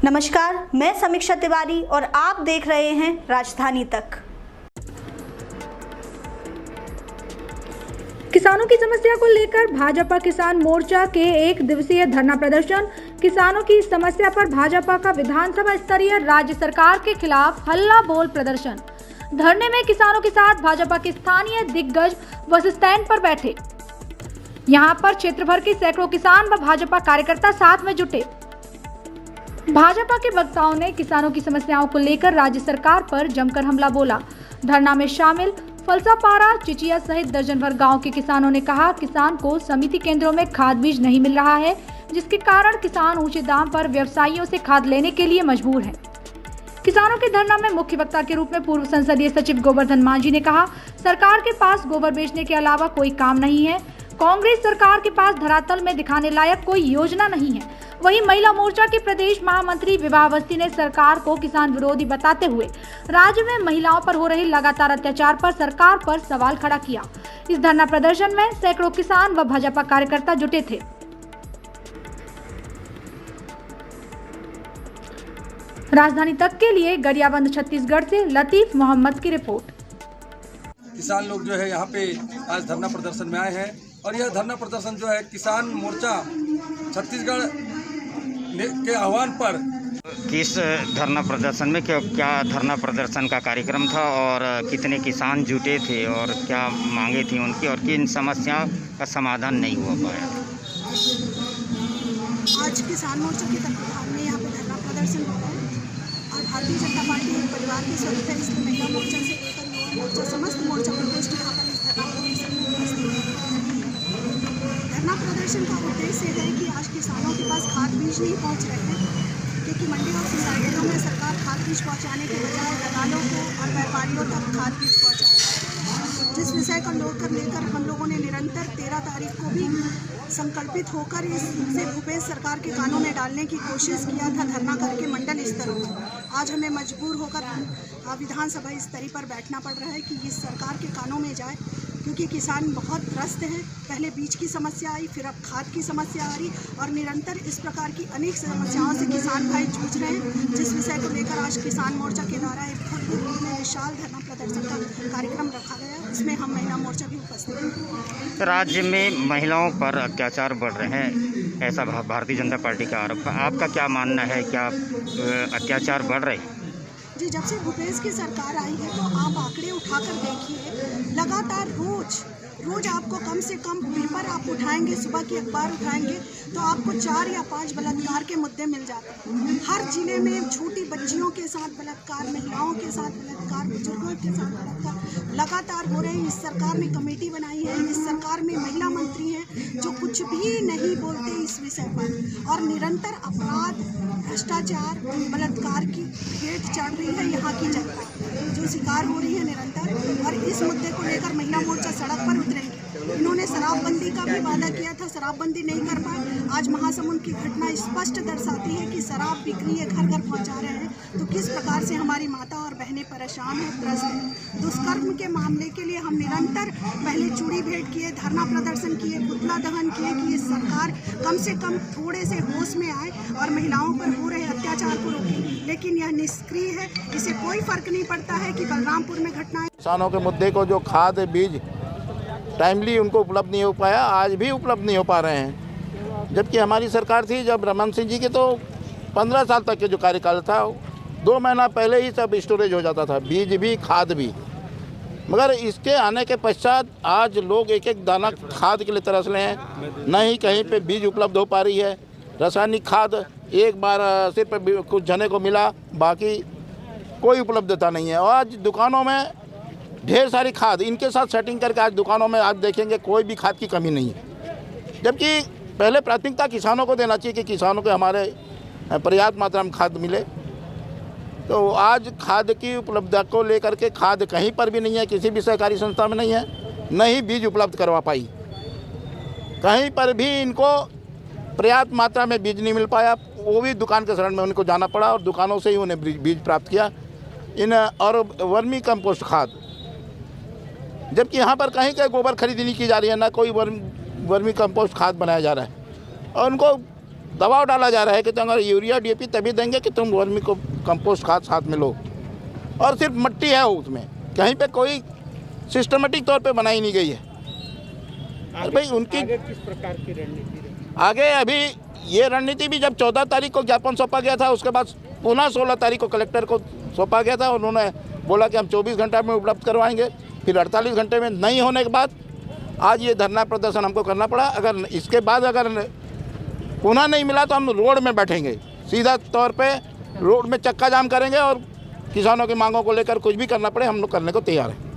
नमस्कार, मैं समीक्षा तिवारी और आप देख रहे हैं राजधानी तक। किसानों की समस्या को लेकर भाजपा किसान मोर्चा के एक दिवसीय धरना प्रदर्शन। किसानों की समस्या पर भाजपा का विधानसभा स्तरीय राज्य सरकार के खिलाफ हल्ला बोल प्रदर्शन। धरने में किसानों के साथ भाजपा के स्थानीय दिग्गज बस स्टैंड पर बैठे। यहां पर क्षेत्र भर के सैकड़ों किसान व भाजपा कार्यकर्ता साथ में जुटे। भाजपा के वक्ताओं ने किसानों की समस्याओं को लेकर राज्य सरकार पर जमकर हमला बोला। धरना में शामिल फलसापारा, चिचिया सहित दर्जन भर गाँव के किसानों ने कहा, किसान को समिति केंद्रों में खाद बीज नहीं मिल रहा है, जिसके कारण किसान ऊंचे दाम पर व्यवसायियों से खाद लेने के लिए मजबूर है। किसानों के धरना में मुख्य वक्ता के रूप में पूर्व संसदीय सचिव गोवर्धन मांझी ने कहा, सरकार के पास गोबर बेचने के अलावा कोई काम नहीं है। कांग्रेस सरकार के पास धरातल में दिखाने लायक कोई योजना नहीं है। वहीं महिला मोर्चा के प्रदेश महामंत्री विभा अवस्थी ने सरकार को किसान विरोधी बताते हुए राज्य में महिलाओं पर हो रहे लगातार अत्याचार पर सरकार पर सवाल खड़ा किया। इस धरना प्रदर्शन में सैकड़ों किसान व भाजपा कार्यकर्ता जुटे थे। राजधानी तक के लिए गरियाबंद छत्तीसगढ़ से लतीफ मोहम्मद की रिपोर्ट। किसान लोग जो है यहाँ पे आज धरना प्रदर्शन में आए हैं और यह धरना प्रदर्शन जो है किसान मोर्चा छत्तीसगढ़ के आह्वान पर। किस धरना प्रदर्शन में क्या धरना प्रदर्शन का कार्यक्रम था और कितने किसान जुटे थे और क्या मांगे थी उनकी और किन समस्याओं का समाधान नहीं हुआ पाया? आज किसान मोर्चा के तत्वाधान में यहाँ पे धरना प्रदर्शन हुआ है और भारतीय जनता पार्टी एक परिवार के स्वरूप है, इसलिए महिला मोर्चा से लेकर युवा मोर्चा समस्त मोर्चा प्रकोष्ठ यहाँ पर इस धरना प्रदर्शन में उपस्थित है। धरना प्रदर्शन का उद्देश्य है कि आज किसानों के पास खाद बीज नहीं पहुँच रहे हैं, क्योंकि मंडी और सोसाइटियों में सरकार खाद बीज पहुँचाने के बजाय दलालों को और व्यापारियों तक खाद बीज पहुँचा रही है। जिस विषय को लेकर हम लोगों ने निरंतर 13 तारीख को भी संकल्पित होकर इससे भूपेश सरकार के कानों में डालने की कोशिश किया था, धरना करके मंडल स्तरों पर। आज हमें मजबूर होकर विधानसभा स्तरीय पर बैठना पड़ रहा है कि इस सरकार के कानों में जाए, क्योंकि किसान बहुत त्रस्त हैं। पहले बीज की समस्या आई, फिर अब खाद की समस्या आ रही और निरंतर इस प्रकार की अनेक समस्याओं से किसान भाई जूझ रहे हैं, जिस विषय को लेकर आज किसान मोर्चा के द्वारा एक भव्य रूप में विशाल धरना प्रदर्शन का कार्यक्रम रखा गया। इसमें हम महिला मोर्चा भी उपस्थित हैं। राज्य में महिलाओं पर अत्याचार बढ़ रहे हैं, ऐसा भारतीय जनता पार्टी का आरोप है। आपका क्या मानना है, क्या अत्याचार बढ़ रहे हैं? जी, जब से भूपेश की सरकार आई है तो आप आंकड़े उठाकर देखिए, लगातार रोज आपको कम से कम पेपर आप उठाएंगे, सुबह की अखबार उठाएंगे तो आपको 4 या 5 बलात्कार के मुद्दे मिल जाते हैं। हर जिले में छोटी बच्चियों के साथ बलात्कार, महिलाओं के साथ बलात्कार, बुजुर्गों के साथ बलात्कार लगातार हो रहे हैं। इस सरकार ने कमेटी बनाई है, इस सरकार में महिला मंत्री हैं जो कुछ भी नहीं बोलते इस विषय पर, और निरंतर अपराध, भ्रष्टाचार, बलात्कार की भेंट चढ़ रही है यहाँ की जनता, जो शिकार हो रही है निरंतर। और इस मुद्दे को लेकर महिला मोर्चा सड़क पर उतरेंगे। इन्होंने शराबबंदी का भी वादा किया था, शराबबंदी नहीं कर पाए। आज महासमुंद की घटना स्पष्ट दर्शाती है कि शराब बिक्री है, घर घर पहुंचा रहे हैं, तो किस प्रकार से हमारी माता और बहनें परेशान हैं, त्रस्त हैं। दुष्कर्म के मामले के लिए हम निरंतर पहले चूड़ी भेंट किए, धरना प्रदर्शन किए, पुतला दहन किए कि ये सरकार कम से कम थोड़े से होश में आए और महिलाओं पर हो रहे अत्याचार को रोके, लेकिन यह निष्क्रिय है। इसे कोई फर्क नहीं पड़ता है कि बलरामपुर में घटना। किसानों के मुद्दे को जो खाद बीज टाइमली उनको उपलब्ध नहीं हो पाया, आज भी उपलब्ध नहीं हो पा रहे हैं। जबकि हमारी सरकार थी जब रमन सिंह जी के, तो 15 साल तक के जो कार्यकाल था 2 महीना पहले ही सब स्टोरेज हो जाता था, बीज भी खाद भी। मगर इसके आने के पश्चात आज लोग एक एक दाना खाद के लिए तरस रहे हैं। न ही कहीं पे बीज उपलब्ध हो पा रही है। रासायनिक खाद एक बार सिर्फ कुछ जने को मिला, बाकी कोई उपलब्धता नहीं है। और आज दुकानों में ढेर सारी खाद, इनके साथ सेटिंग करके आज दुकानों में आप देखेंगे कोई भी खाद की कमी नहीं है। जबकि पहले प्राथमिकता किसानों को देना चाहिए कि किसानों को हमारे पर्याप्त मात्रा में खाद मिले। तो आज खाद की उपलब्धता को लेकर के खाद कहीं पर भी नहीं है, किसी भी सहकारी संस्था में नहीं है, न ही बीज उपलब्ध करवा पाई। कहीं पर भी इनको पर्याप्त मात्रा में बीज नहीं मिल पाया, वो भी दुकान के शरण में उनको जाना पड़ा और दुकानों से ही उन्हें बीज प्राप्त किया। और वर्मी कंपोस्ट खाद, जबकि यहाँ पर कहीं कहीं गोबर खरीदी नहीं की जा रही है, ना कोई वर्मी कंपोस्ट खाद बनाया जा रहा है। और उनको दबाव डाला जा रहा है कि तुम अगर यूरिया DAP तभी देंगे कि तुम वर्मी को कंपोस्ट खाद साथ में लो, और सिर्फ मिट्टी है उसमें, कहीं पे कोई सिस्टमेटिक तौर पे बनाई नहीं गई है। अरे भाई उनकी आगे किस प्रकार की रणनीति रही? आगे अभी ये रणनीति भी जब 14 तारीख को ज्ञापन सौंपा गया था, उसके बाद पुनः 16 तारीख को कलेक्टर को सौंपा गया था। उन्होंने बोला कि हम 24 घंटे में उपलब्ध करवाएंगे, फिर 48 घंटे में नहीं होने के बाद आज ये धरना प्रदर्शन हमको करना पड़ा। अगर इसके बाद अगर पुनः नहीं मिला तो हम रोड में बैठेंगे, सीधा तौर पे रोड में चक्का जाम करेंगे और किसानों की मांगों को लेकर कुछ भी करना पड़े हम लोग करने को तैयार हैं।